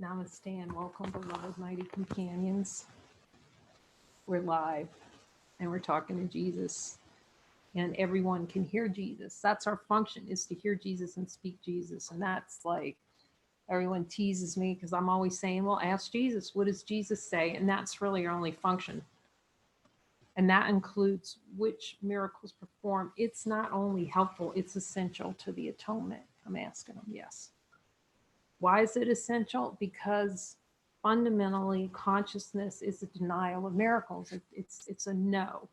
Namaste and welcome, beloved mighty companions. We're live and we're talking to Jesus, and everyone can hear Jesus. That's our function, is to hear Jesus and speak Jesus. And that's like, everyone teases me because I'm always saying, well, ask Jesus. What does Jesus say? And that's really our only function. And that includes which miracles perform. It's not only helpful, it's essential to the atonement. I'm asking them, yes. Why is it essential? Because fundamentally, consciousness is a denial of miracles. It's a no.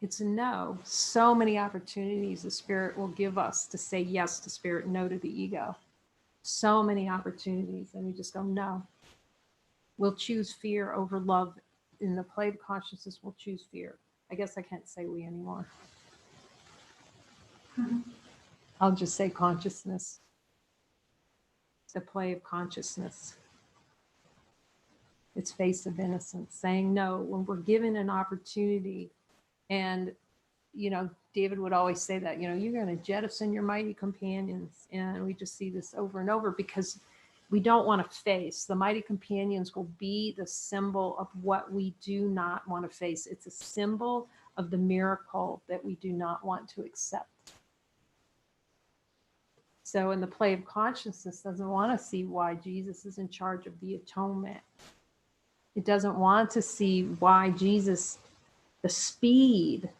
It's a no. So many opportunities the Spirit will give us to say yes to Spirit, no to the ego. So many opportunities, and we just go, no. We'll choose fear over love. In the play of consciousness, we'll choose fear. I guess I can't say we anymore. I'll just say consciousness. The play of consciousness. It's face of innocence, saying no when we're given an opportunity. And, David would always say that, you're going to jettison your mighty companions. And we just see this over and over because we don't want to face. The mighty companions will be the symbol of what we do not want to face. It's a symbol of the miracle that we do not want to accept. So in the play of consciousness, doesn't want to see why Jesus is in charge of the atonement. It doesn't want to see why Jesus, the speed.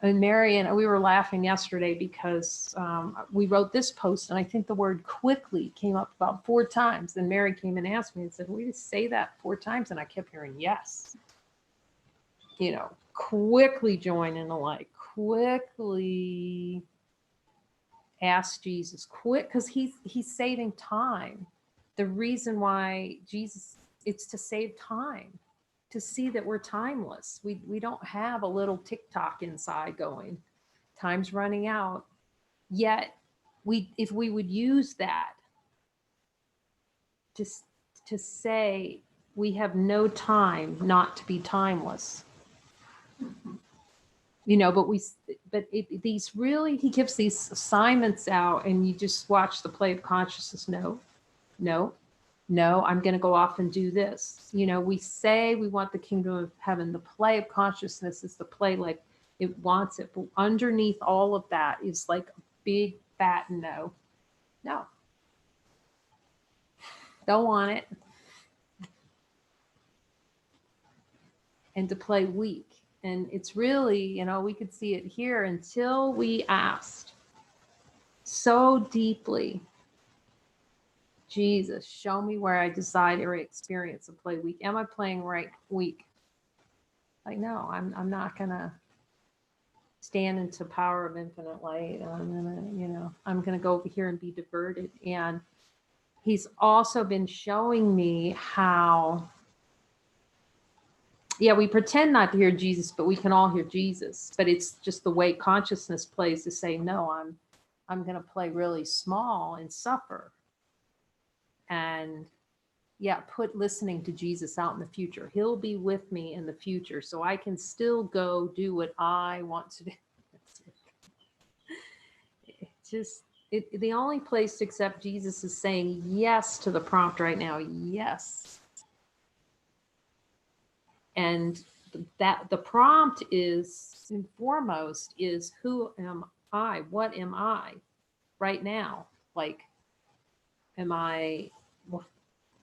And Mary and we were laughing yesterday because we wrote this post, and I think the word quickly came up about 4 times. And Mary came and asked me and said, we just say that 4 times? And I kept hearing yes. Quickly join in the light, quickly ask Jesus, quick, because he's saving time. The reason why Jesus, it's to save time, to see that we're timeless. We don't have a little TikTok inside going, time's running out. Yet if we would use that to say we have no time not to be timeless. These really, he gives these assignments out, and you just watch the play of consciousness. No, I'm going to go off and do this. We say we want the kingdom of heaven. The play of consciousness is the play like it wants it. But underneath all of that is like a big fat no. No. Don't want it. And to play weak. And it's really, we could see it here until we asked so deeply, Jesus, show me where I decide or experience a play weak. Am I playing right weak? Like, no, I'm not going to stand into power of infinite light. I'm going to go over here and be diverted. And he's also been showing me how, we pretend not to hear Jesus, but we can all hear Jesus. But it's just the way consciousness plays to say, no, I'm going to play really small and suffer. And put listening to Jesus out in the future. He'll be with me in the future, so I can still go do what I want to do. The only place to accept Jesus is saying yes to the prompt right now. Yes. And that the prompt is, and foremost, is who am I? What am I right now? Like,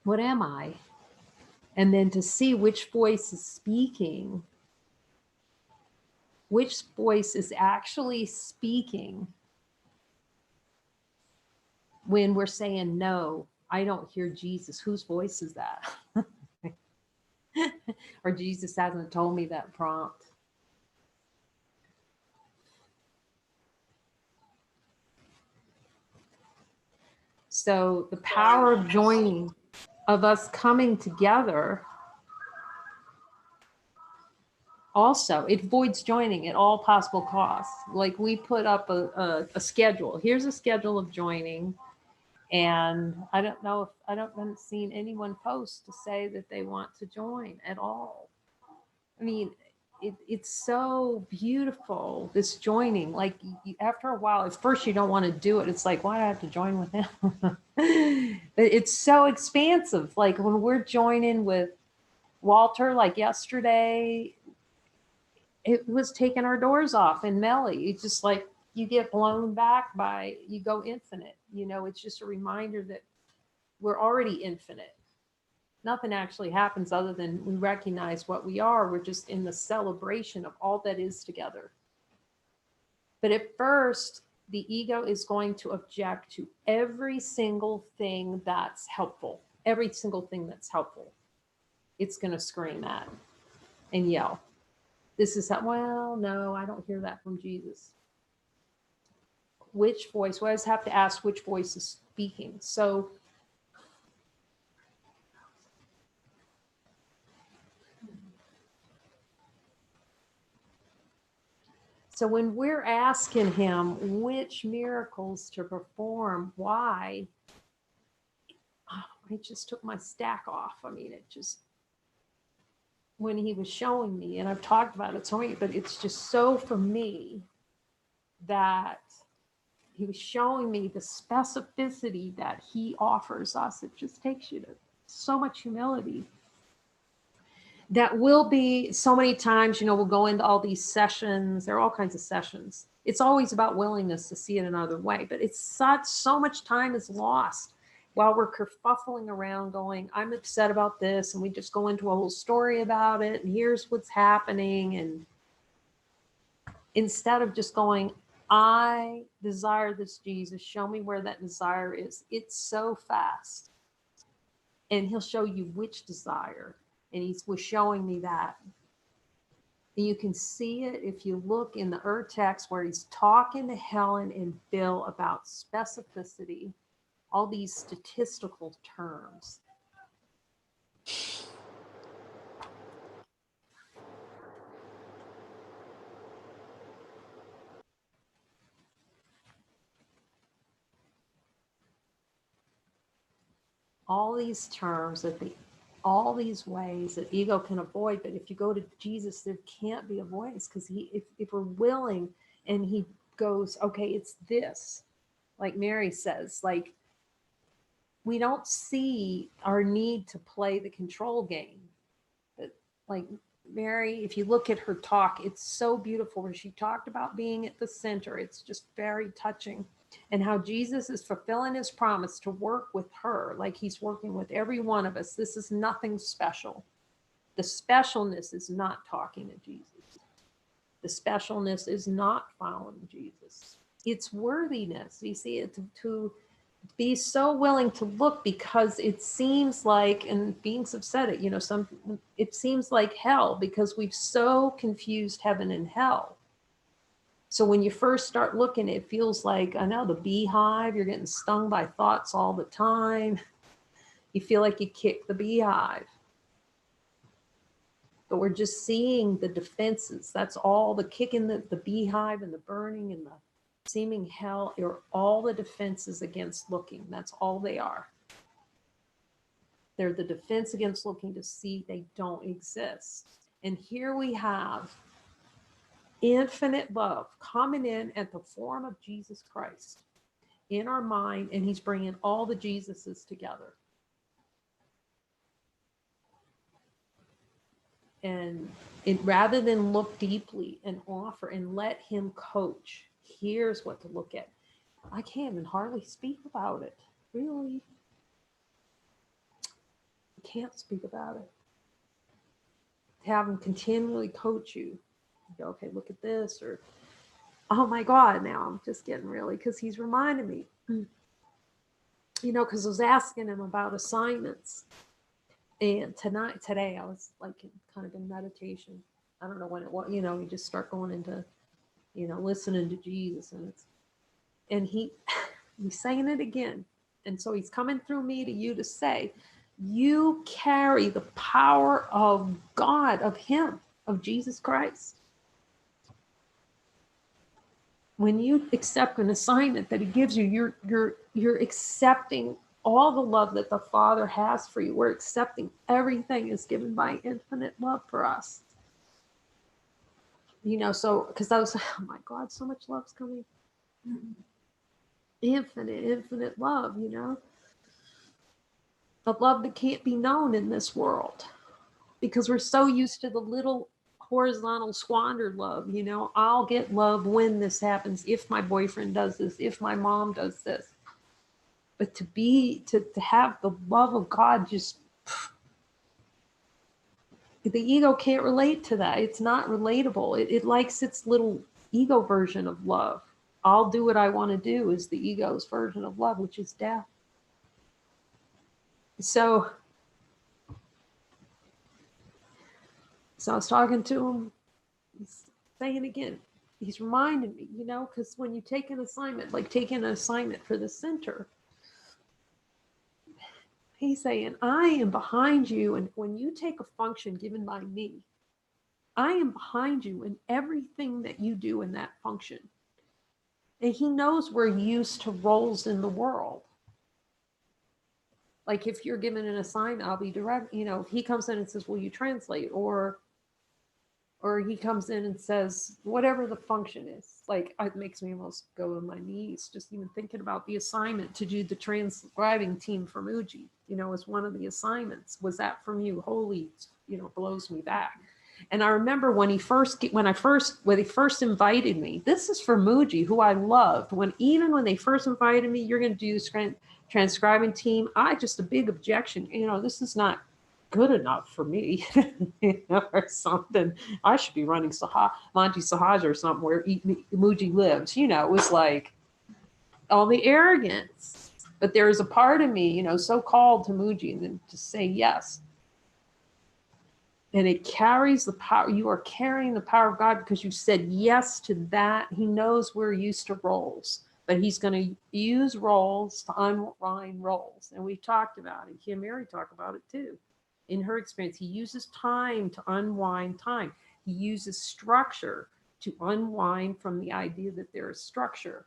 what am I? And then to see which voice is speaking, which voice is actually speaking when we're saying, no, I don't hear Jesus. Whose voice is that? Or Jesus hasn't told me that prompt. So the power of joining, of us coming together, also, it avoids joining at all possible costs. Like we put up a schedule. Here's a schedule of joining. And I haven't seen anyone post to say that they want to join at all. I mean, it's so beautiful, this joining. Like after a while, at first you don't want to do it. It's like, why do I have to join with him? But it's so expansive. Like when we're joining with Walter, like yesterday, it was taking our doors off, and Melly, it's just like you get blown back by, you go infinite. It's just a reminder that we're already infinite. Nothing actually happens other than we recognize what we are. We're just in the celebration of all that is together. But at first, the ego is going to object to every single thing that's helpful. Every single thing that's helpful, it's going to scream at and yell. This is how, well, no, I don't hear that from Jesus. Which voice? Well, I just have to ask which voice is speaking. So when we're asking him which miracles to perform, why? I just took my stack off. I mean, it just, when he was showing me, and I've talked about it so many, but it's just so for me that he was showing me the specificity that he offers us. It just takes you to so much humility. That will be so many times, we'll go into all these sessions. There are all kinds of sessions. It's always about willingness to see it another way, but it's so much time is lost while we're kerfuffling around going, I'm upset about this. And we just go into a whole story about it. And here's what's happening. And instead of just going, I desire this, Jesus, show me where that desire is. It's so fast. And he'll show you which desire. And he was showing me that. And you can see it if you look in the text where he's talking to Helen and Bill about specificity, all these statistical terms. All these terms all these ways that ego can avoid, but if you go to Jesus, there can't be a voice, because if we're willing, and he goes, okay, it's this, like Mary says, like we don't see our need to play the control game. But like Mary, if you look at her talk, it's so beautiful where she talked about being at the center. It's just very touching. And how Jesus is fulfilling his promise to work with her like he's working with every one of us. This is nothing special. The specialness is not talking to Jesus. The specialness is not following Jesus. It's worthiness. You see, it to be so willing to look, because it seems like, and beings have said it, it seems like hell because we've so confused heaven and hell. So when you first start looking, it feels like, I know, the beehive, you're getting stung by thoughts all the time. You feel like you kick the beehive. But we're just seeing the defenses. That's all. The kicking the beehive and the burning and the seeming hell are all the defenses against looking. That's all they are. They're the defense against looking to see they don't exist. And here we have infinite love coming in at the form of Jesus Christ in our mind, and he's bringing all the Jesuses together. And rather than look deeply and offer and let him coach, here's what to look at. I can't even hardly speak about it. Really? I can't speak about it. Have him continually coach you. Go, okay, look at this, or oh my God, now I'm just getting really, because he's reminding me, because I was asking him about assignments. And today I was like kind of in meditation. I don't know when it was, you just start going into, listening to Jesus, and he's saying it again. And so he's coming through me to you to say, you carry the power of God, of him, of Jesus Christ. When you accept an assignment that he gives you, you're accepting all the love that the Father has for you. We're accepting everything is given by infinite love for us. So, because I was, oh my God, so much love's coming. Infinite love, a love that can't be known in this world, because we're so used to the little horizontal squandered love. I'll get love when this happens, if my boyfriend does this, if my mom does this. But to have the love of God, just the ego can't relate to that. It's not relatable. It likes its little ego version of love. I'll do what I want to do is the ego's version of love, which is death. So I was talking to him. He's saying again, he's reminding me, because when you take an assignment, like taking an assignment for the center, he's saying, I am behind you. And when you take a function given by me, I am behind you in everything that you do in that function. And he knows we're used to roles in the world. Like if you're given an assignment, I'll be direct, if he comes in and says, will you translate? Or he comes in and says, whatever the function is, like it makes me almost go on my knees, just even thinking about the assignment to do the transcribing team for Muji, as one of the assignments. Was that from you? Holy, blows me back. And I remember when they first invited me, this is for Muji, who I loved. Even when they first invited me, you're going to do the transcribing team. Just a big objection. This is not good enough for me, or something. I should be running Monty Sahaja or something where Muji lives. It was like all the arrogance. But there is a part of me, so called to Muji, and then to say yes. And it carries the power. You are carrying the power of God because you said yes to that. He knows we're used to roles, but he's going to use roles to unwind roles. And we've talked about it. Kim and Mary talk about it too. In her experience, he uses time to unwind time. He uses structure to unwind from the idea that there is structure.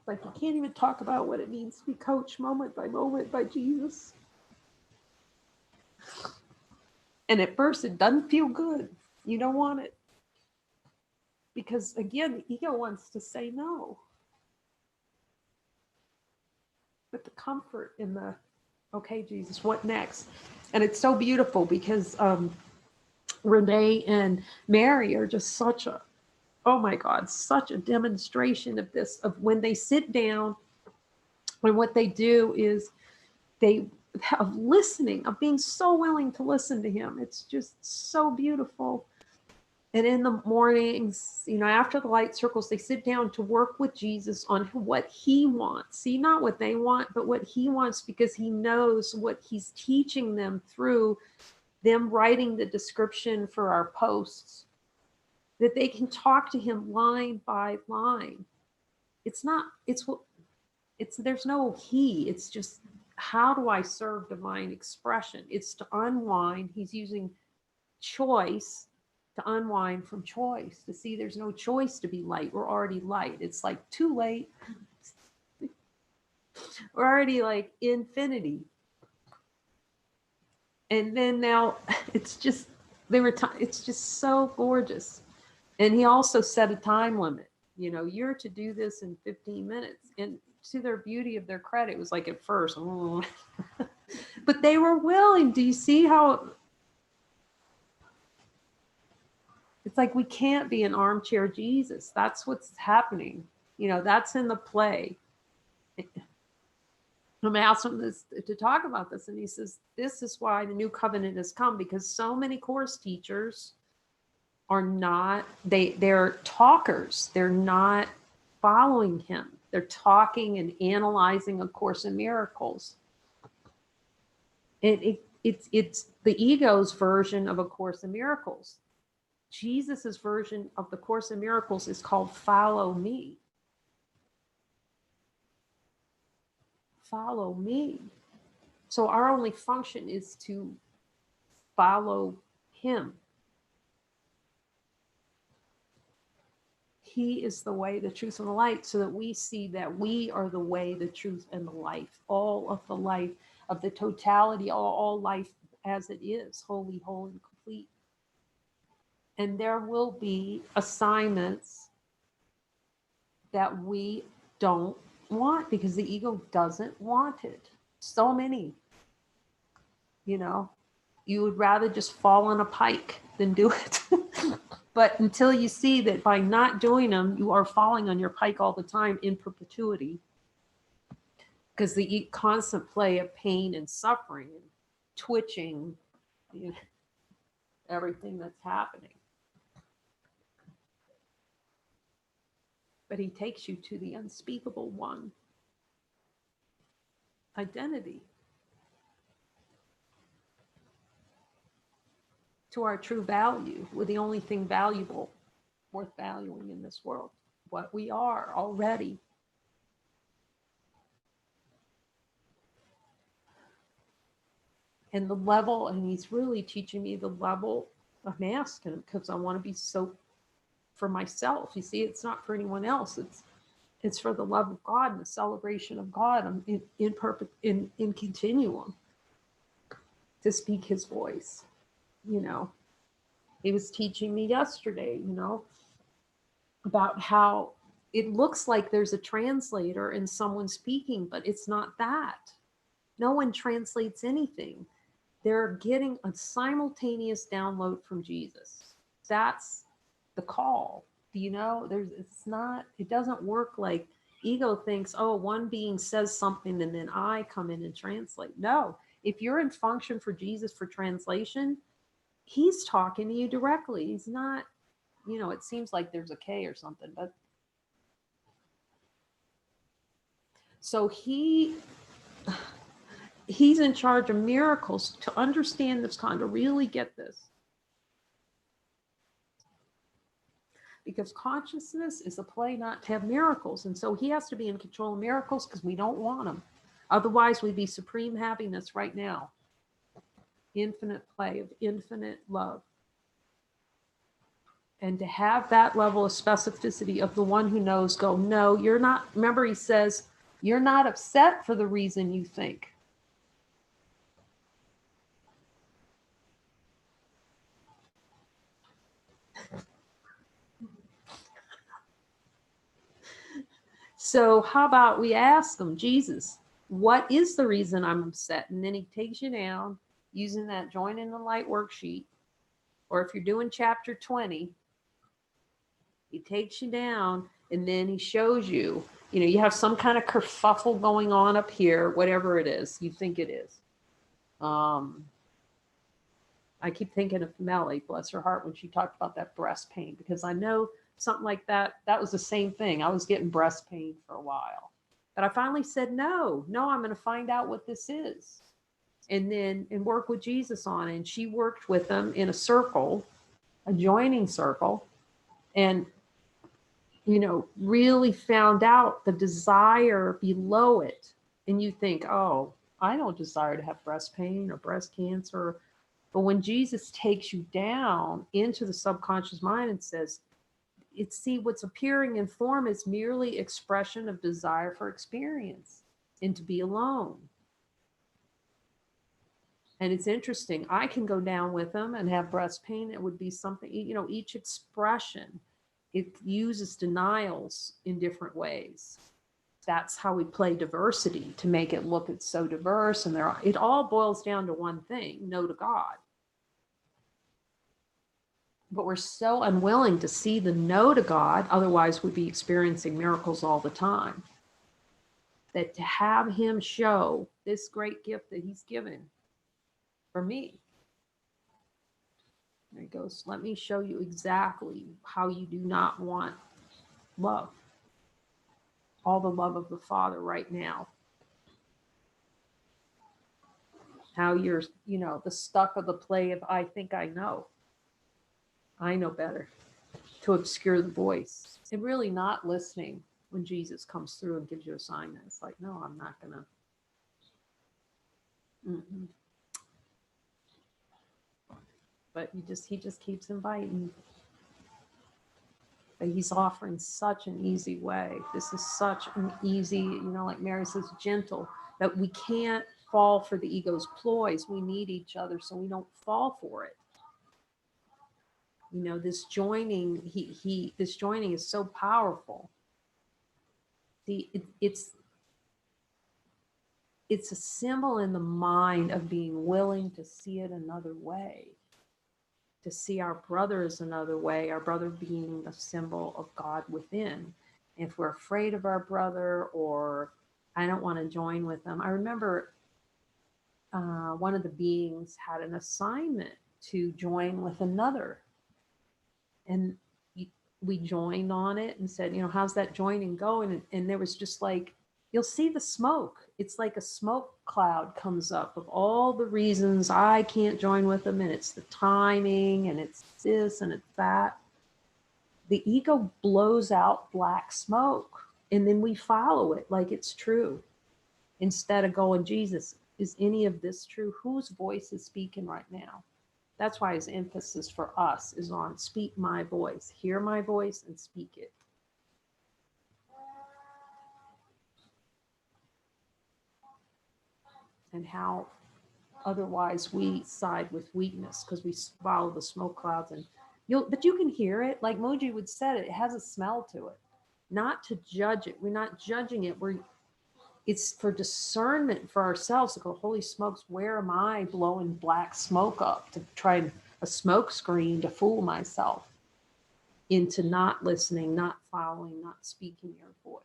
Like you can't even talk about what it means to be coached moment by Jesus. And at first it doesn't feel good. You don't want it. Because again, the ego wants to say no. But the comfort in the, okay, Jesus, what next? And it's so beautiful because Renee and Mary are just such a, oh my God, such a demonstration of this, of when they sit down and what they do is of listening, of being so willing to listen to him. It's just so beautiful. And in the mornings, after the light circles, they sit down to work with Jesus on what he wants. See, not what they want, but what he wants, because he knows what he's teaching them through them writing the description for our posts, that they can talk to him line by line. There's no he, it's just, how do I serve divine expression? It's to unwind. He's using choice to unwind from choice, to see there's no choice to be light. We're already light. It's like too late. We're already like infinity. And then now it's just, it's just so gorgeous. And he also set a time limit. You're to do this in 15 minutes. And to their beauty of their credit, it was like at first, but they were willing. Do you see how it's like we can't be an armchair Jesus? That's what's happening. That's in the play. I asked him to talk about this, and he says, this is why the new covenant has come, because so many course teachers are not, they're talkers. They're not following him. They're talking and analyzing A Course in Miracles. It's the ego's version of A Course in Miracles. Jesus's version of the Course in Miracles is called Follow Me. Follow me. So our only function is to follow him. he is the way, the truth, and the light, so that we see that we are the way, the truth, and the life, all of the life, of the totality, all life as it is, holy, whole, and complete. And there will be assignments that we don't want because the ego doesn't want it. So many, you would rather just fall on a pike than do it. But until you see that by not doing them, you are falling on your pike all the time in perpetuity, because the constant play of pain and suffering and twitching, everything that's happening. But he takes you to the unspeakable one, identity, to our true value. We're the only thing valuable, worth valuing in this world, what we are already. And the level, and he's really teaching me the level of masculine, because I want to be so for myself. You see, it's not for anyone else. It's for the love of God and the celebration of God. I'm in continuum to speak his voice. He was teaching me yesterday, about how it looks like there's a translator and someone speaking, but it's not that. No one translates anything. They're getting a simultaneous download from Jesus. That's the call. It doesn't work like ego thinks, oh, one being says something and then I come in and translate. No, if you're in function for Jesus for translation, he's talking to you directly. He's not, it seems like there's a K or something, but so he's in charge of miracles. To understand this to really get this. Because consciousness is a play not to have miracles. And so he has to be in control of miracles because we don't want them. Otherwise, we'd be supreme happiness right now. Infinite play of infinite love. And to have that level of specificity of the one who knows, go, no, you're not. Remember, he says, you're not upset for the reason you think. So how about we ask him, Jesus, what is the reason I'm upset? And then he takes you down using that Join in the Light worksheet. Or if you're doing chapter 20, he takes you down and then he shows you, you have some kind of kerfuffle going on up here, whatever it is you think it is. I keep thinking of Melly, bless her heart, when she talked about that breast pain, because I know something like that was the same thing. I was getting breast pain for a while, but I finally said, no, I'm going to find out what this is. And work with Jesus on it. And she worked with him in a circle, a joining circle, and, really found out the desire below it. And you think, oh, I don't desire to have breast pain or breast cancer. But when Jesus takes you down into the subconscious mind and says, what's appearing in form is merely expression of desire for experience and to be alone. And it's interesting. I can go down with them and have breast pain. It would be something, each expression, it uses denials in different ways. That's how we play diversity to make it look it's so diverse. And it all boils down to one thing, no to God. But we're so unwilling to see the no to God, otherwise we'd be experiencing miracles all the time. That to have him show this great gift that he's given for me. There he goes, let me show you exactly how you do not want love. All the love of the Father right now. How you're, the stuck of the play of I think I know. I know better, to obscure the voice and really not listening when Jesus comes through and gives you a sign. It's like, no, I'm not gonna. But he just keeps inviting. But he's offering such an easy way. This is such an easy, like Mary says, gentle, that we can't fall for the ego's ploys. We need each other so we don't fall for it. This joining, this joining is so powerful. It's a symbol in the mind of being willing to see it another way, to see our brother as another way, our brother being a symbol of God within. If we're afraid of our brother, or I don't want to join with them. I remember one of the beings had an assignment to join with another. And we joined on it and said, how's that joining going? And there was just like, you'll see the smoke. It's like a smoke cloud comes up of all the reasons I can't join with them. And it's the timing, and it's this, and it's that. The ego blows out black smoke, and then we follow it like it's true. Instead of going, Jesus, is any of this true? Whose voice is speaking right now? That's why his emphasis for us is on speak my voice, hear my voice and speak it. And how otherwise we side with weakness because we follow the smoke clouds, but you can hear it. Like Moji would said, it has a smell to it. Not to judge it. We're not judging it. It's for discernment for ourselves to go, holy smokes, where am I blowing black smoke up to try a smoke screen to fool myself into not listening, not following, not speaking your voice.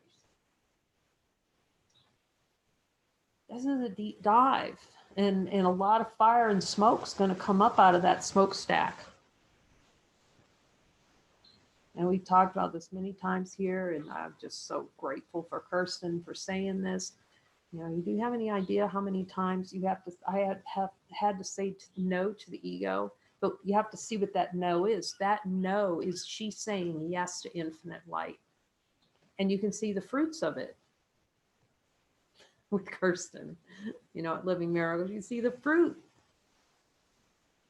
This is a deep dive, and a lot of fire and smoke is going to come up out of that smokestack. And we've talked about this many times here, and I'm just so grateful for Kirsten for saying this. You do have any idea how many times I have had to say no to the ego, but you have to see what that no is. That no is she saying yes to infinite light. And you can see the fruits of it with Kirsten, at Living Miracles. You see the fruit.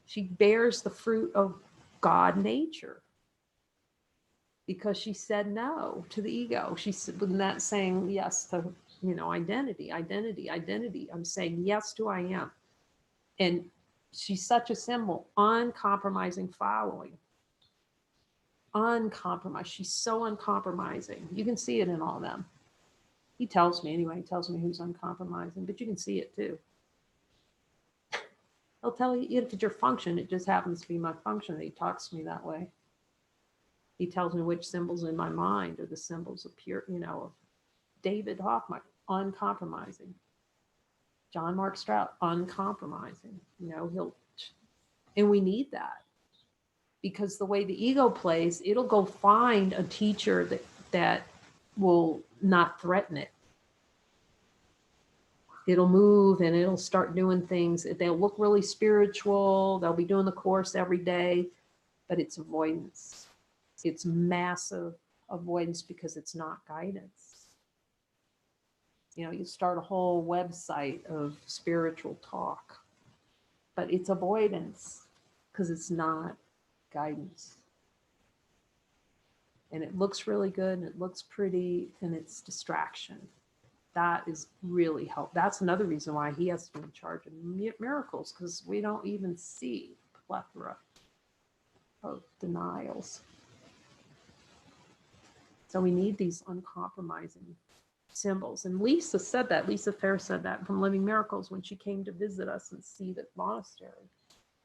She bears the fruit of God nature because she said no to the ego. She's not saying yes to, identity. I'm saying yes to I am. And she's such a symbol, uncompromising following. Uncompromised. She's so uncompromising. You can see it in all of them. He tells me anyway, who's uncompromising, but you can see it too. He'll tell you if it's your function, it just happens to be my function that he talks to me that way. He tells me which symbols in my mind are the symbols of pure, of David Hoffman, uncompromising. John Mark Strout, uncompromising. And we need that. Because the way the ego plays, it'll go find a teacher that will not threaten it. It'll move and it'll start doing things. They'll look really spiritual. They'll be doing the course every day, but it's avoidance. It's massive avoidance because it's not guidance. You start a whole website of spiritual talk, but it's avoidance because it's not guidance. And it looks really good and it looks pretty and it's distraction. That is really help. That's another reason why he has to be in charge of miracles, because we don't even see plethora of denials. So we need these uncompromising symbols. And Lisa said that. Lisa Fair said that from Living Miracles when she came to visit us and see the monastery.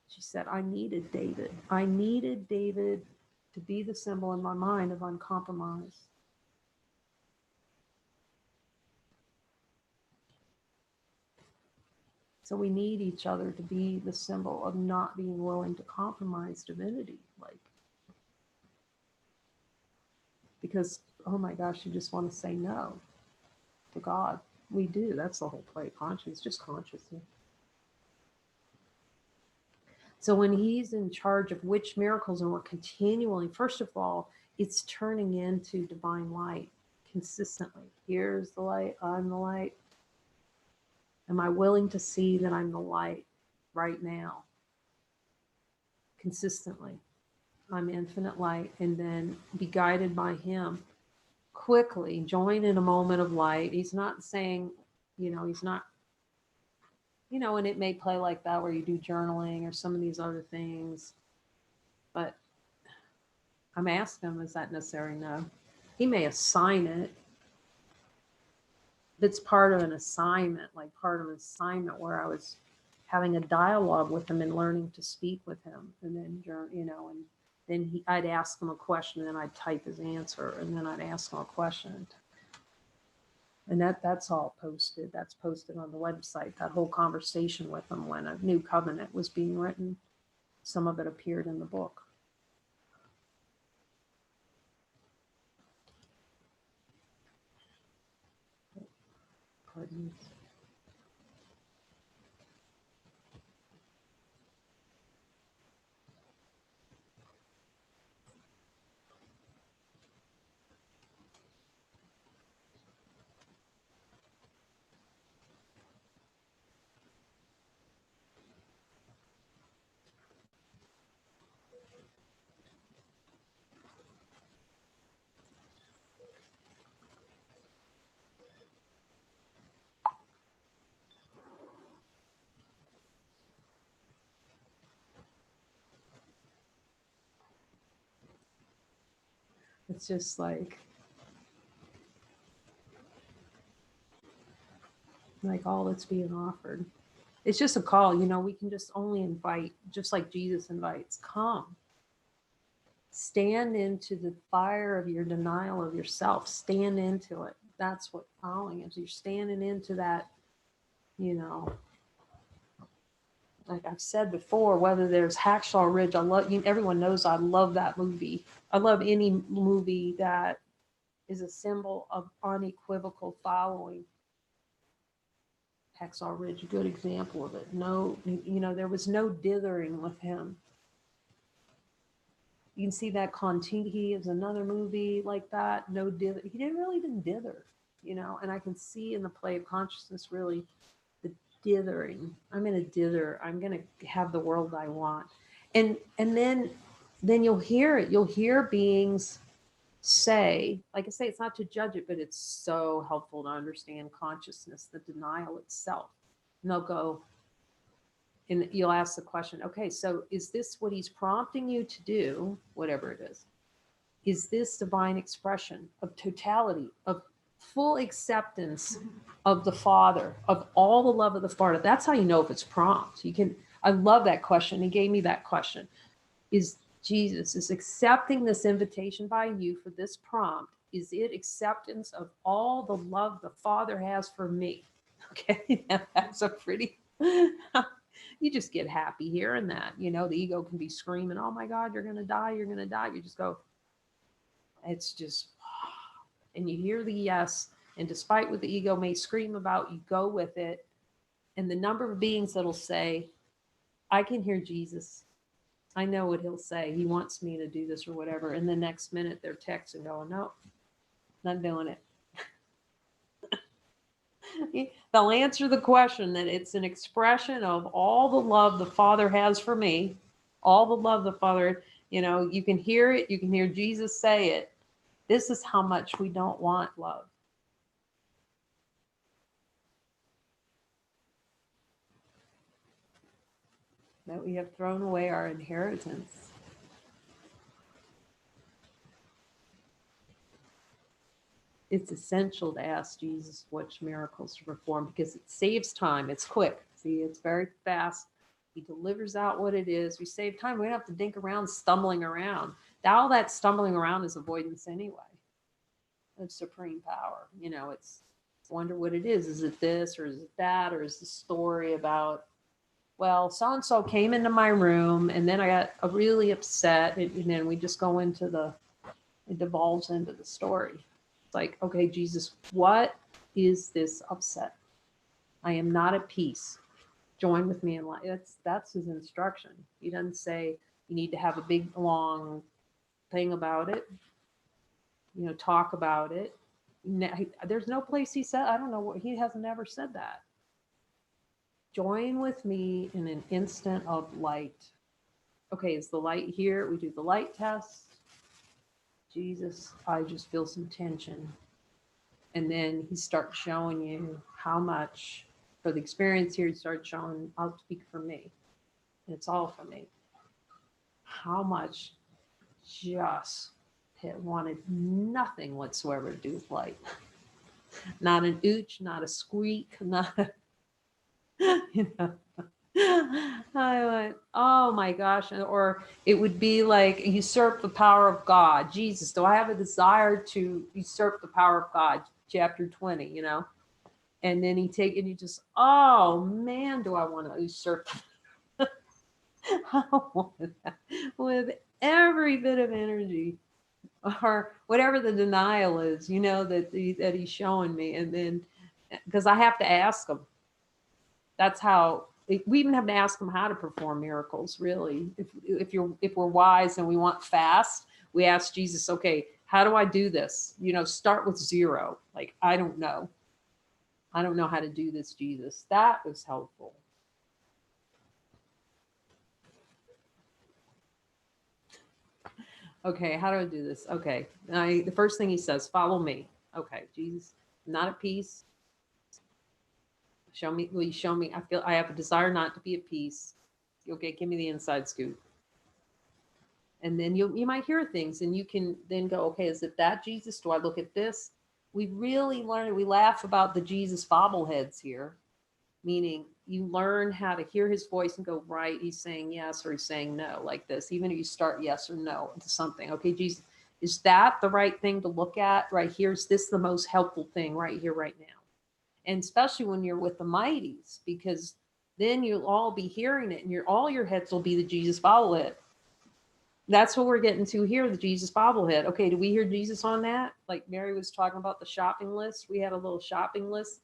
She said, I needed David. I needed David to be the symbol in my mind of uncompromise. So we need each other to be the symbol of not being willing to compromise divinity. Because, oh my gosh, you just want to say no to God. We do. That's the whole play. Conscience, just consciousness. So when he's in charge of which miracles, and we're continually, first of all, it's turning into divine light consistently. Here's the light. I'm the light. Am I willing to see that I'm the light right now? Consistently. I'm infinite light, and then be guided by him. Quickly join in a moment of light. He's not saying, he's not, and it may play like that where you do journaling or some of these other things. But I'm asking him, is that necessary? No. He may assign it. It's part of an assignment, like part of an assignment where I was having a dialogue with him and learning to speak with him. And then, and then I'd ask him a question, and then I'd type his answer, and then I'd ask him a question. And that's all posted. That's posted on the website, that whole conversation with him when a new covenant was being written. Some of it appeared in the book. Pardon me. It's just like all that's being offered. It's just a call, we can just only invite, just like Jesus invites, come. Stand into the fire of your denial of yourself. Stand into it. That's what following is. You're standing into that, like I've said before, whether there's Hacksaw Ridge, everyone knows I love that movie. I love any movie that is a symbol of unequivocal following. Hacksaw Ridge, a good example of it. No, there was no dithering with him. You can see that Kon-Tiki is another movie like that. No dither. He didn't dither, and I can see in the play of consciousness really the dithering. I'm going to dither. I'm going to have the world I want. And then you'll hear it. You'll hear beings say, like I say, it's not to judge it, but it's so helpful to understand consciousness, the denial itself. And they'll go, and you'll ask the question, okay, so is this what he's prompting you to do, whatever it is? Is this divine expression of totality, of full acceptance of the Father, of all the love of the Father? That's how you know if it's prompt. I love that question. He gave me that question. Is Jesus accepting this invitation by you for this prompt? Is it acceptance of all the love the Father has for me? Okay, that's a pretty... You just get happy hearing that. The ego can be screaming, oh my God, you're going to die. You're going to die. You just go, it's just, and you hear the yes. And despite what the ego may scream about, you go with it. And the number of beings that'll say, I can hear Jesus. I know what he'll say. He wants me to do this or whatever. And the next minute they're texting going, no, not doing it. They'll answer the question that it's an expression of all the love the Father has for me, all the love the Father, you can hear it. You can hear Jesus say it. This is how much we don't want love. That we have thrown away our inheritance. It's essential to ask Jesus which miracles to perform because it saves time. It's quick. See, it's very fast. He delivers out what it is. We save time. We don't have to dink around, stumbling around. All that stumbling around is avoidance anyway. Of supreme power. It's wonder what it is. Is it this or is it that? Or is the story about, well, so-and-so came into my room and then I got really upset. And then we just go into it devolves into the story. Like, okay, Jesus, what is this upset? I am not at peace. Join with me in life. That's his instruction. He doesn't say you need to have a big, long thing about it. Talk about it. There's no place he said, I don't know what, he has never said that. Join with me in an instant of light. Okay, is the light here? We do the light test. Jesus, I just feel some tension. And then he starts showing you how much, for the experience here, he starts showing, I'll speak for me. And it's all for me. How much just wanted nothing whatsoever to do with light. Not an ooch, not a squeak, not a, you know. I went, oh my gosh. Or it would be like usurp the power of God. Jesus, do I have a desire to usurp the power of God? Chapter 20, you know? And then he just, oh man, do I want to usurp I want that with every bit of energy, or whatever the denial is, you know, that he's showing me. And then, because I have to ask him, that's how we even have to ask him how to perform miracles. Really, if we're wise and we want fast, we ask Jesus, okay, how do I do this? You know, start with 0. Like, I don't know how to do this, Jesus. That was helpful. Okay, how do I do this? Okay, the first thing he says, follow me. Okay, Jesus, I'm not at peace. Show me, will you show me? I feel I have a desire not to be at peace. Okay, give me the inside scoop. And then you might hear things, and you can then go, okay, is it that Jesus? Do I look at this? We really learn. We laugh about the Jesus bobbleheads here, meaning you learn how to hear his voice and go, right, he's saying yes or he's saying no, like this. Even if you start yes or no into something, okay, Jesus, is that the right thing to look at right here? Is this the most helpful thing right here, right now? And especially when you're with the mighties, because then you'll all be hearing it, and all your heads will be the Jesus bobblehead. That's what we're getting to here, the Jesus bobblehead. Okay, do we hear Jesus on that? Like Mary was talking about the shopping list. We had a little shopping list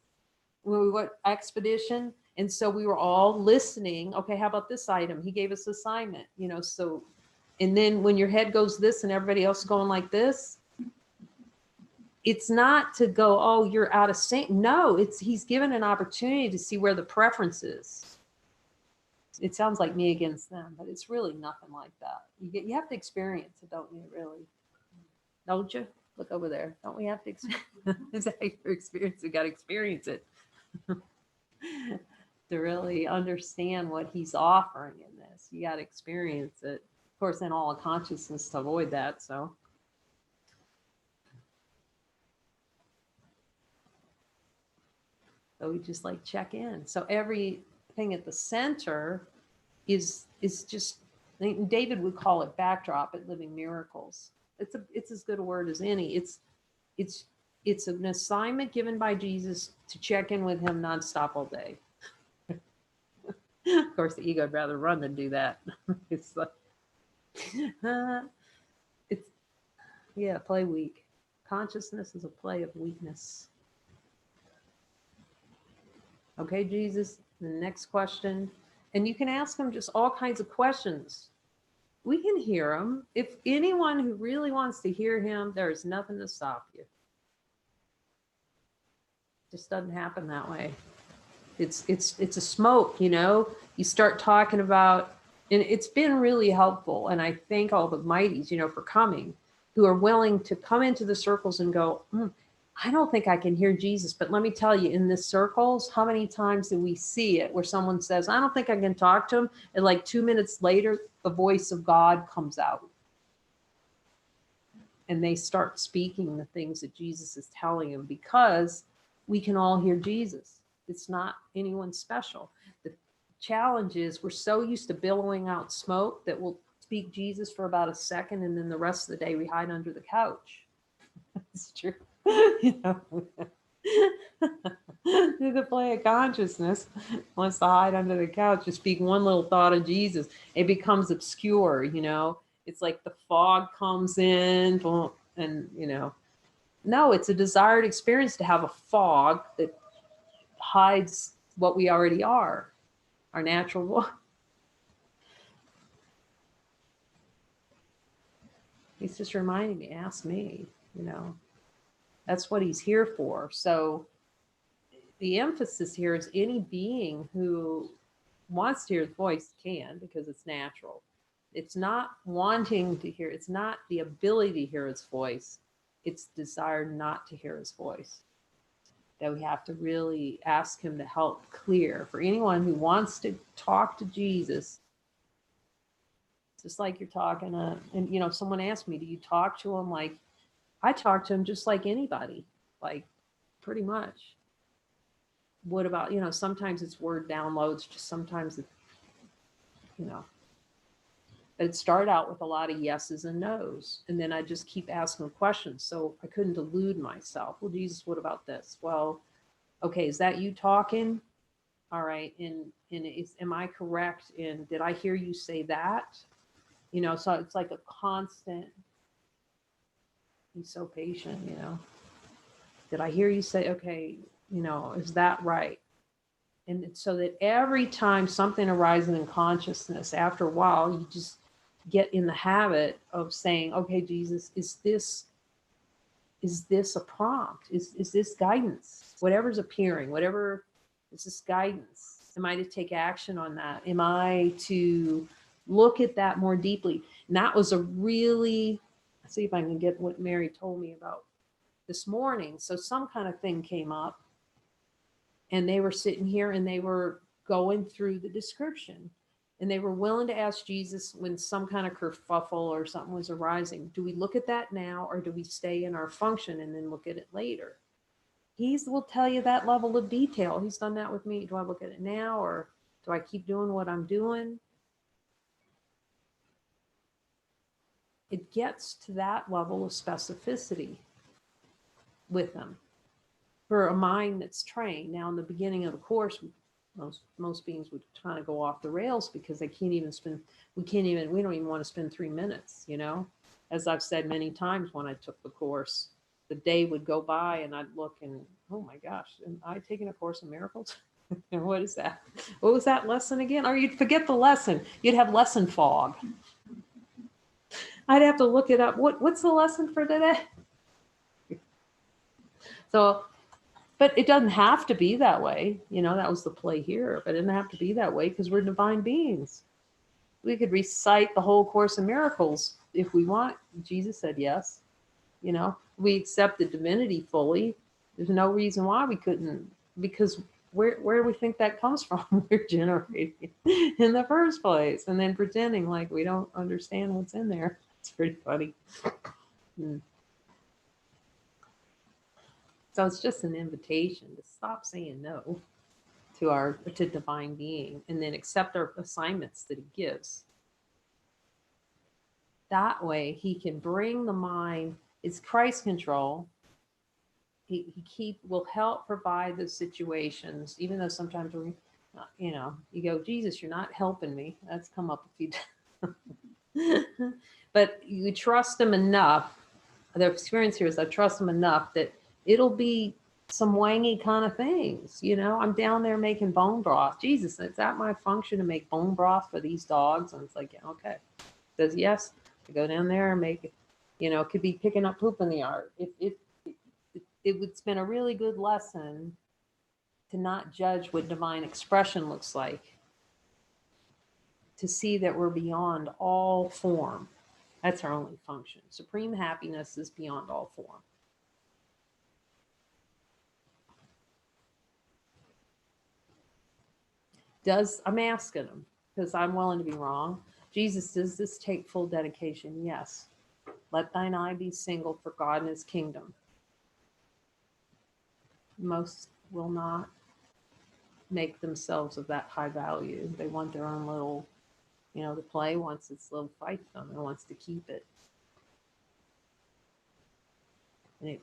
when we went expedition. And so we were all listening. Okay, how about this item? He gave us assignment, you know, so, and then when your head goes this and everybody else is going like this, it's not to go, oh, you're out of sync. No, he's given an opportunity to see where the preference is. It sounds like me against them, but it's really nothing like that. You have to experience it, don't you? Really, don't you? Look over there. Don't we have to experience? Is that your experience? We got to experience it to really understand what he's offering in this. You got to experience it. Of course, in all consciousness to avoid that. So we just like check in. So everything at the center is just, David would call it backdrop at Living Miracles. It's as good a word as any. It's an assignment given by Jesus to check in with him nonstop all day. Of course, the ego would rather run than do that. It's like, play weak. Consciousness is a play of weakness. Okay, Jesus, the next question. And you can ask him just all kinds of questions. We can hear him. If anyone who really wants to hear him, there is nothing to stop you. It just doesn't happen that way. It's a smoke, you know. You start talking about, and it's been really helpful. And I thank all the mighties, you know, for coming, who are willing to come into the circles and go, I don't think I can hear Jesus. But let me tell you, in the circles, how many times do we see it where someone says, I don't think I can talk to him, and like 2 minutes later, the voice of God comes out. And they start speaking the things that Jesus is telling them, because we can all hear Jesus. It's not anyone special. The challenge is we're so used to billowing out smoke that we'll speak Jesus for about a second, and then the rest of the day we hide under the couch. It's true. You know, through the play of consciousness, wants to hide under the couch to speak one little thought of Jesus. It becomes obscure, you know. It's like the fog comes in, and you know, no, it's a desired experience to have a fog that hides what we already are, our natural voice. He's just reminding me, ask me, you know. That's what he's here for. So the emphasis here is any being who wants to hear his voice can, because it's natural. It's not wanting to hear. It's not the ability to hear his voice. It's desire not to hear his voice. That we have to really ask him to help clear. For anyone who wants to talk to Jesus, just like you're talking to, and you know, someone asked me, do you talk to him? Like, I talk to him just like anybody, like pretty much. What about, you know, sometimes it's word downloads, just sometimes it, you know, it started out with a lot of yeses and nos. And then I just keep asking questions. So I couldn't delude myself. Well, Jesus, what about this? Well, okay, is that you talking? All right. And am I correct? And did I hear you say that? You know, so it's like a constant, he's so patient, you know. Did I hear you say, okay, you know, is that right? And so that every time something arises in consciousness, after a while, you just get in the habit of saying, okay, Jesus, is this a prompt? Is this guidance? Whatever's appearing, whatever, is this guidance? Am I to take action on that? Am I to look at that more deeply? And that was a really, let's see if I can get what Mary told me about this morning. So some kind of thing came up and they were sitting here and they were going through the description and they were willing to ask Jesus when some kind of kerfuffle or something was arising, do we look at that now or do we stay in our function and then look at it later? He will tell you that level of detail. He's done that with me. Do I look at it now or do I keep doing what I'm doing? It gets to that level of specificity with them for a mind that's trained. Now, in the beginning of the course, most beings would kind of go off the rails because they can't even spend, we don't even want to spend 3 minutes, you know? As I've said many times when I took the course, the day would go by and I'd look and, oh my gosh, am I taking a Course in Miracles? And what is that? What was that lesson again? Or you'd forget the lesson. You'd have lesson fog. I'd have to look it up. What's the lesson for today? So, but it doesn't have to be that way. You know, that was the play here, but it didn't have to be that way because we're divine beings. We could recite the whole Course in Miracles if we want. Jesus said yes. You know, we accept the divinity fully. There's no reason why we couldn't, because where do we think that comes from? We're generating in the first place and then pretending like we don't understand what's in there. It's pretty funny. So it's just an invitation to stop saying no to divine being and then accept our assignments that he gives. That way he can bring the mind, it's Christ control. He will help provide those situations, even though sometimes we, you know, you go, Jesus, you're not helping me. That's come up a few times. But you trust him enough. The experience here is I trust him enough that it'll be some wangy kind of things. You know, I'm down there making bone broth. Jesus, is that my function to make bone broth for these dogs? And it's like, yeah, okay. Says yes. I go down there and make it. You know, it could be picking up poop in the yard. It's been a really good lesson to not judge what divine expression looks like, to see that we're beyond all form. That's our only function. Supreme happiness is beyond all form. I'm asking him, because I'm willing to be wrong. Jesus, does this take full dedication? Yes. Let thine eye be single for God and his kingdom. Most will not make themselves of that high value. They want their own little, you know, the play wants its little fiefdom and wants to keep it. And it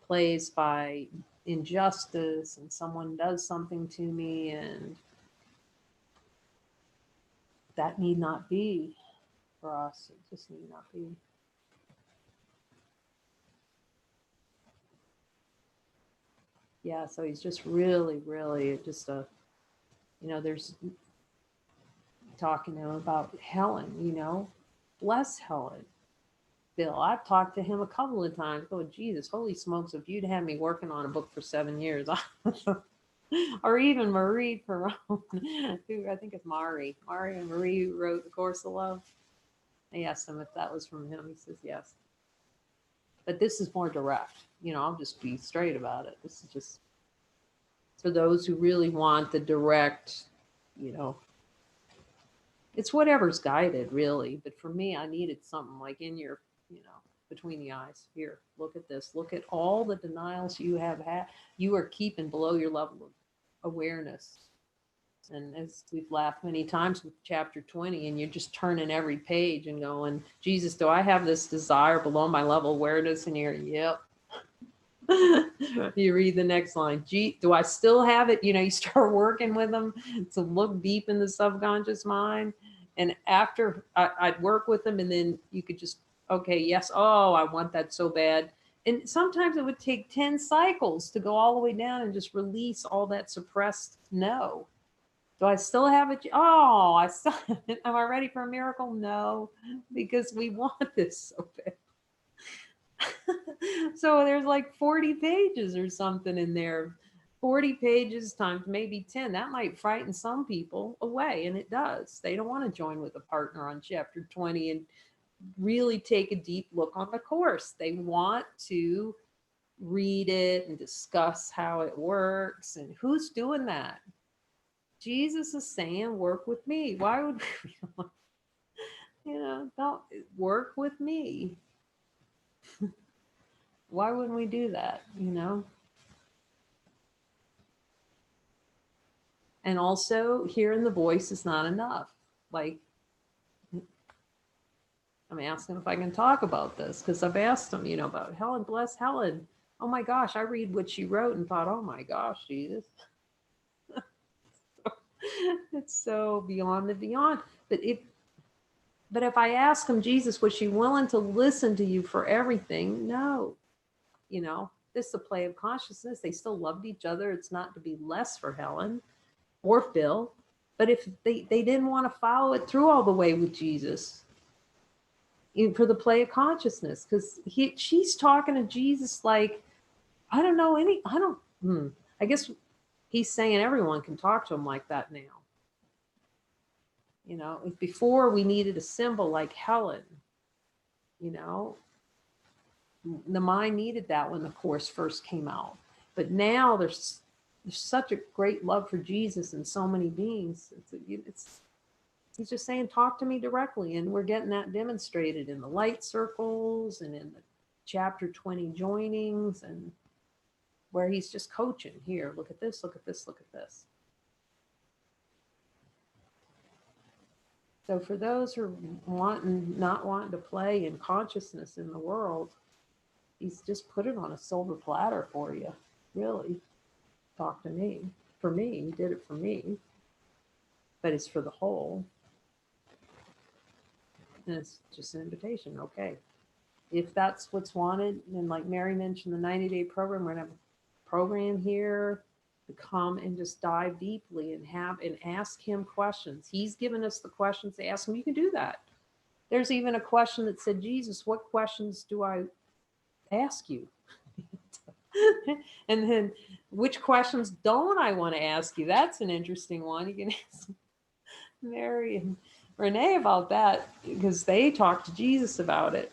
plays by injustice and someone does something to me, and that need not be for us. It just need not be. Yeah, so he's just really, really just a, you know, there's talking to him about Helen, you know, bless Helen. Bill, I've talked to him a couple of times. Oh, Jesus, holy smokes, if you'd had me working on a book for 7 years, or even Marie Perron, who I think it's Mari and Marie who wrote The Course of Love. I asked him if that was from him. He says yes. But this is more direct. I'll just be straight about it. This is just for those who really want the direct, it's whatever's guided, really. But for me, I needed something like in your, between the eyes. Here, look at this. Look at all the denials you have had. You are keeping below your level of awareness. And as we've laughed many times with chapter 20, and you're just turning every page and going, Jesus, do I have this desire below my level of awareness? And you're, yep. You read the next line. Gee, do I still have it? You start working with them to look deep in the subconscious mind. And after I'd work with them, and then you could just, okay, yes. Oh, I want that so bad. And sometimes it would take 10 cycles to go all the way down and just release all that suppressed no. Do I still have it? Oh, I still am I ready for a miracle? No, because we want this so bad. So there's like 40 pages or something in there. 40 pages times maybe 10. That might frighten some people away, and it does. They don't want to join with a partner on chapter 20 and really take a deep look on the course. They want to read it and discuss how it works. And who's doing that? Jesus is saying, work with me. Why would we, don't work with me? Why wouldn't we do that, And also, hearing the voice is not enough. Like, I'm asking if I can talk about this because I've asked them, about Helen, bless Helen. Oh my gosh, I read what she wrote and thought, oh my gosh, Jesus. It's so beyond the beyond. But if I ask them, Jesus, was she willing to listen to you for everything? No. This is a play of consciousness. They still loved each other. It's not to be less for Helen or Phil. But if they didn't want to follow it through all the way with Jesus, for the play of consciousness, because she's talking to Jesus like, I guess he's saying everyone can talk to him like that now. Before we needed a symbol like Helen, the mind needed that when the course first came out. But now there's such a great love for Jesus in so many beings. He's just saying, talk to me directly. And we're getting that demonstrated in the light circles and in the chapter 20 joinings, and where he's just coaching. Here, look at this, look at this, look at this. So for those who are not wanting to play in consciousness in the world, he's just put it on a silver platter for you. Really, talk to me. For me, he did it for me. But it's for the whole. And it's just an invitation. Okay. If that's what's wanted, and like Mary mentioned, the 90-day program, we're going to have a program here to come and just dive deeply and ask him questions. He's given us the questions to ask him. You can do that. There's even a question that said, Jesus, what questions do I ask you? And then which questions don't I want to ask you? That's an interesting one. You can ask Mary and Renee about that, because they talked to Jesus about it.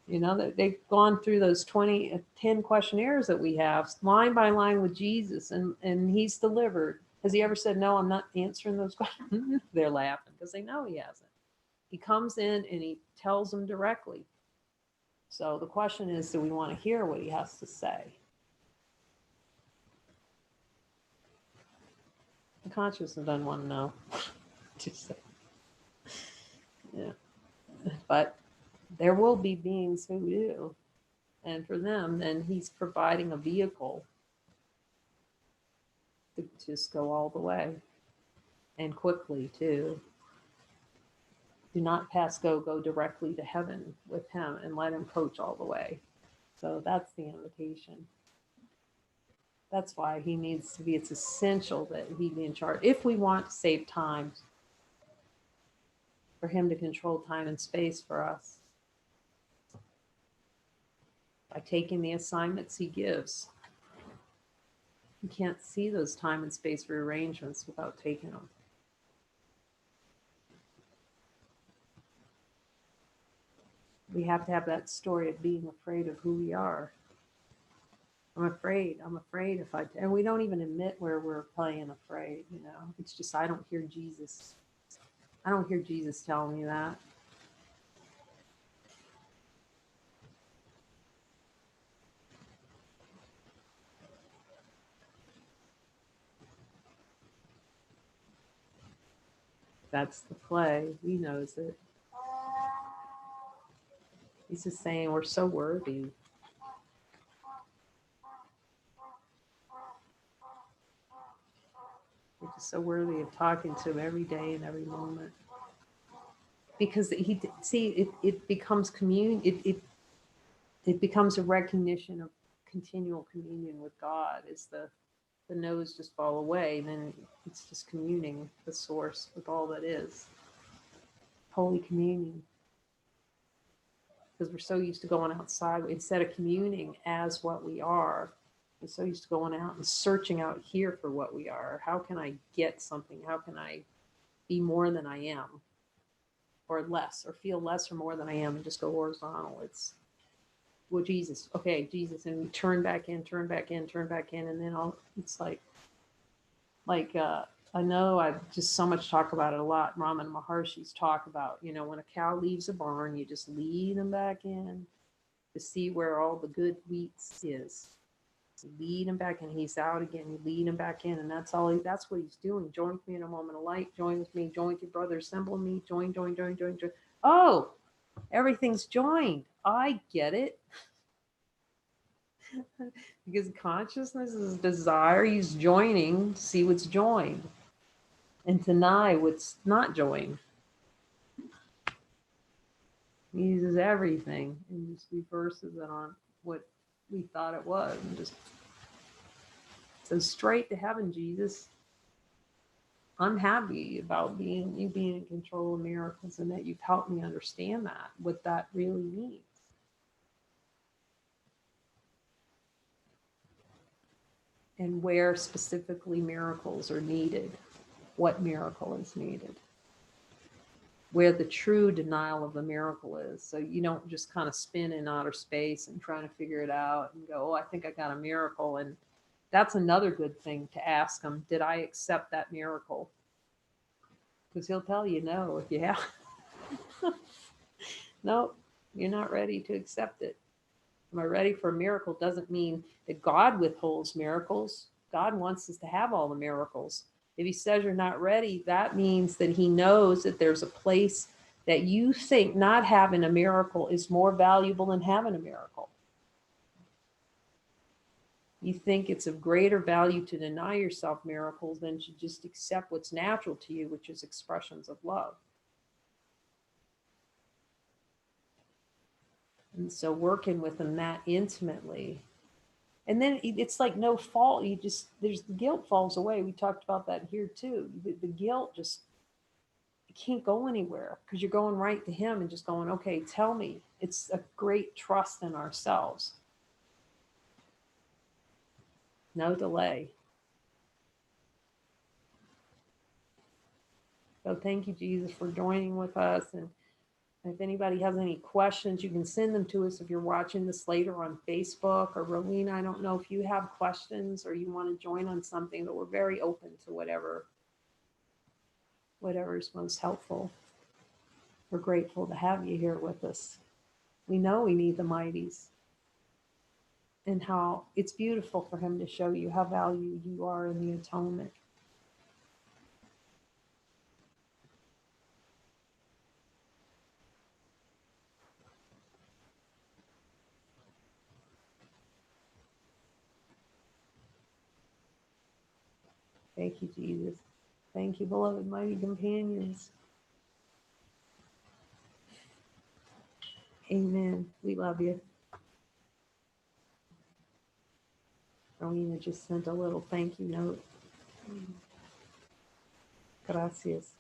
They've gone through those 10 questionnaires that we have line by line with Jesus, and he's delivered. Has he ever said, no, I'm not answering those questions? They're laughing because they know he hasn't. He comes in and he tells them directly. So the question is, do we want to hear what he has to say? The consciousness doesn't want to know. Just say. Yeah. But there will be beings who do. And for them, then he's providing a vehicle to just go all the way. And quickly, too. Do not pass go directly to heaven with him and let him coach all the way. So that's the invitation. That's why he needs to be, it's essential that he be in charge. If we want to save time, for him to control time and space for us, by taking the assignments he gives. You can't see those time and space rearrangements without taking them. We have to have that story of being afraid of who we are. I'm afraid if I, and we don't even admit where we're playing afraid, you know. It's just, I don't hear Jesus. I don't hear Jesus telling me that. That's the play. He knows it. He's just saying we're so worthy. We're just so worthy of talking to him every day and every moment. Because it becomes it becomes a recognition of continual communion with God. As the no's just fall away, then it's just communing with the source, with all that is. Holy communion. Because we're so used to going outside, instead of communing as what we are, we're so used to going out and searching out here for what we are. How can I get something? How can I be more than I am? Or less, or feel less or more than I am, and just go horizontal. It's, well, Jesus, okay, Jesus, and we turn back in, and then it's like I know I've just so much talk about it a lot. Ramana Maharshi's talk about, you know, when a cow leaves a barn, you just lead them back in to see where all the good wheat is. You lead him back in. He's out again. You lead him back in, and that's what he's doing. Join with me in a moment of light. Join with me. Join with your brother. Assemble me. Join. Oh, everything's joined. I get it. Because consciousness is desire. He's joining to see what's joined and to deny what's not joined. He uses everything and just reverses it on what we thought it was, and just so straight to heaven, Jesus. I'm happy about you being in control of miracles, and that you've helped me understand that, what that really means. And where specifically miracles are needed, what miracle is needed, where the true denial of the miracle is. So you don't just kind of spin in outer space and trying to figure it out and go, oh, I think I got a miracle. And that's another good thing to ask him. Did I accept that miracle? Because he'll tell you no if you have. Nope, you're not ready to accept it. Am I ready for a miracle? Doesn't mean that God withholds miracles. God wants us to have all the miracles. If he says you're not ready, that means that he knows that there's a place that you think not having a miracle is more valuable than having a miracle. You think it's of greater value to deny yourself miracles than to just accept what's natural to you, which is expressions of love. And so working with them that intimately. And then it's like no fault. There's the guilt falls away. We talked about that here too. The guilt just, you can't go anywhere because you're going right to him and just going, okay, tell me. It's a great trust in ourselves. No delay. So thank you, Jesus, for joining with us. And if anybody has any questions, you can send them to us if you're watching this later on Facebook. Or Rowena, I don't know if you have questions or you want to join on something, but we're very open to whatever is most helpful. We're grateful to have you here with us. We know we need the mighties, and how it's beautiful for him to show you how valued you are in the atonement. Thank you, Jesus. Thank you, beloved mighty companions. Amen. We love you. Rowena just sent a little thank you note. Gracias.